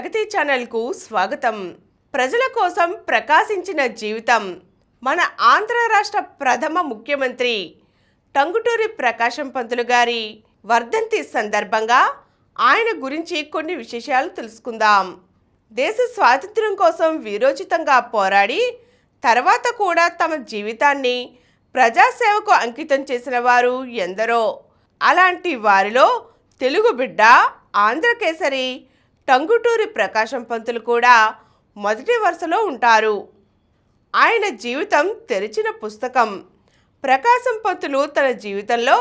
ప్రగతి ఛానల్కు స్వాగతం. ప్రజల కోసం ప్రకాశించిన జీవితం. మన ఆంధ్ర రాష్ట్ర ప్రథమ ముఖ్యమంత్రి టంగుటూరి ప్రకాశం పంతులు గారి వర్ధంతి సందర్భంగా ఆయన గురించి కొన్ని విశేషాలు తెలుసుకుందాం. దేశ స్వాతంత్ర్యం కోసం వీరోచితంగా పోరాడి తర్వాత కూడా తమ జీవితాన్ని ప్రజాసేవకు అంకితం చేసిన వారు ఎందరో. అలాంటి వారిలో తెలుగు బిడ్డ, ఆంధ్రకేసరి టంగుటూరి ప్రకాశం పంతులు కూడా మొదటి వరుసలో ఉంటారు. ఆయన జీవితం తెరిచిన పుస్తకం. ప్రకాశం పంతులు తన జీవితంలో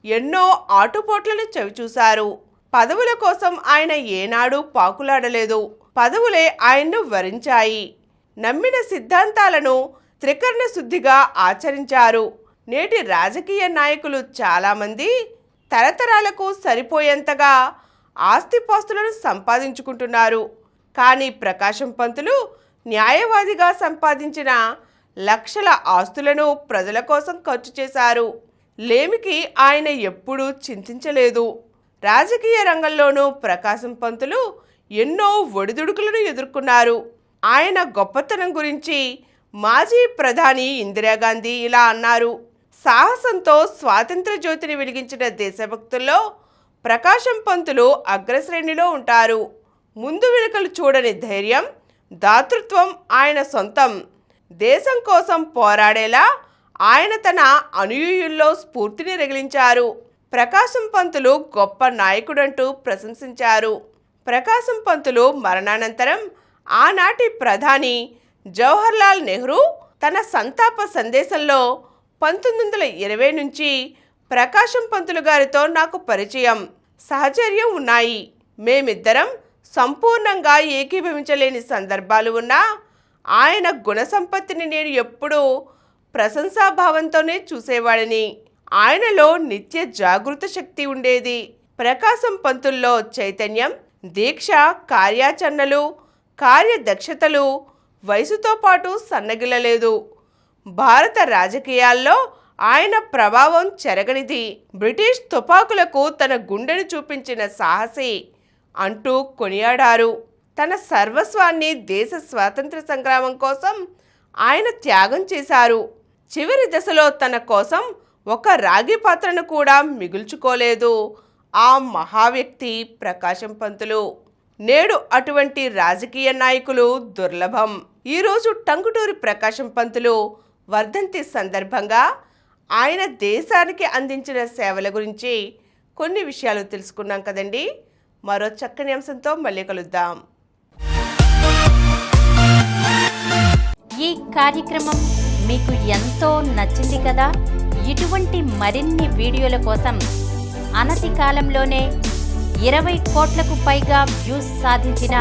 ఎన్నో ఆటుపోట్లను చవిచూశారు. పదవుల కోసం ఆయన ఏనాడు పాకులాడలేదు. పదవులే ఆయన్ను వరించాయి. నమ్మిన సిద్ధాంతాలను త్రికరణ శుద్ధిగా ఆచరించారు. నేటి రాజకీయ నాయకులు చాలామంది తరతరాలకు సరిపోయేంతగా ఆస్తిపాస్తులను సంపాదించుకుంటున్నారు. కానీ ప్రకాశం పంతులు న్యాయవాదిగా సంపాదించిన లక్షల ఆస్తులను ప్రజల కోసం ఖర్చు చేశారు. లేమికి ఆయన ఎప్పుడూ చింతించలేదు. రాజకీయ రంగంలోనూ ప్రకాశం పంతులు ఎన్నో ఒడిదుడుకులను ఎదుర్కొన్నారు. ఆయన గొప్పతనం గురించి మాజీ ప్రధాని ఇందిరాగాంధీ ఇలా అన్నారు: సాహసంతో స్వాతంత్ర జ్యోతిని వెలిగించిన దేశభక్తుల్లో ప్రకాశం పంతులు అగ్రశ్రేణిలో ఉంటారు. ముందు వెనుకలు చూడని ధైర్యం, దాతృత్వం ఆయన సొంతం. దేశం కోసం పోరాడేలా ఆయన తన అనుయూయుల్లో స్ఫూర్తిని రగిలించారు. ప్రకాశం పంతులు గొప్ప నాయకుడంటూ ప్రశంసించారు. ప్రకాశం పంతులు మరణానంతరం ఆనాటి ప్రధాని జవహర్లాల్ నెహ్రూ తన సంతాప సందేశంలో 1920 నుంచి ప్రకాశం పంతులు గారితో నాకు పరిచయం, సహచర్యం ఉన్నాయి. మేమిద్దరం సంపూర్ణంగా ఏకీభవించలేని సందర్భాలు ఉన్నా ఆయన గుణ సంపత్తిని నేను ఎప్పుడూ ప్రశంసాభావంతోనే చూసేవాడిని. ఆయనలో నిత్య జాగృత శక్తి ఉండేది. ప్రకాశం పంతుల్లో చైతన్యం, దీక్ష, కార్యాచరణలు, కార్యదక్షతలు వయసుతో పాటు సన్నగిల్లలేదు. భారత రాజకీయాల్లో ఆయన ప్రభావం చెరగనిది. బ్రిటిష్ తుపాకులకు తన గుండెను చూపించిన సాహసి అంటూ కొనియాడారు. తన సర్వస్వాన్ని దేశ స్వాతంత్ర సంగ్రామం కోసం ఆయన త్యాగం చేశారు. చివరి దశలో తన కోసం ఒక రాగి పాత్రను కూడా మిగుల్చుకోలేదు ఆ మహావ్యక్తి ప్రకాశం పంతులు. నేడు అటువంటి రాజకీయ నాయకులు దుర్లభం. ఈరోజు టంగుటూరి ప్రకాశం పంతులు వర్ధంతి సందర్భంగా ఆయన దేశానికి అందించిన సేవల గురించి కొన్ని విషయాలు తెలుసుకున్నాం కదండి. మరో చక్కని అంశంతో మళ్ళీ కలుద్దాం. ఈ కార్యక్రమం మీకు ఎంతో నచ్చింది కదా. ఇటువంటి మరిన్ని వీడియోల కోసం అనతి కాలంలోనే 20 కోట్లకు పైగా వ్యూస్ సాధించిన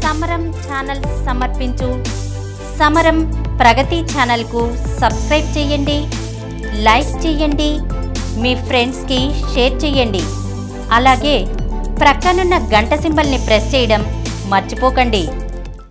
సమరం ఛానల్ సమర్పించు సమరం ప్రగతి ఛానల్కు సబ్స్క్రైబ్ చేయండి, లైక్ చేయండి, మీ ఫ్రెండ్స్కి షేర్ చేయండి. అలాగే ప్రక్కనున్న గంట సింబల్ని ప్రెస్ చేయడం మర్చిపోకండి.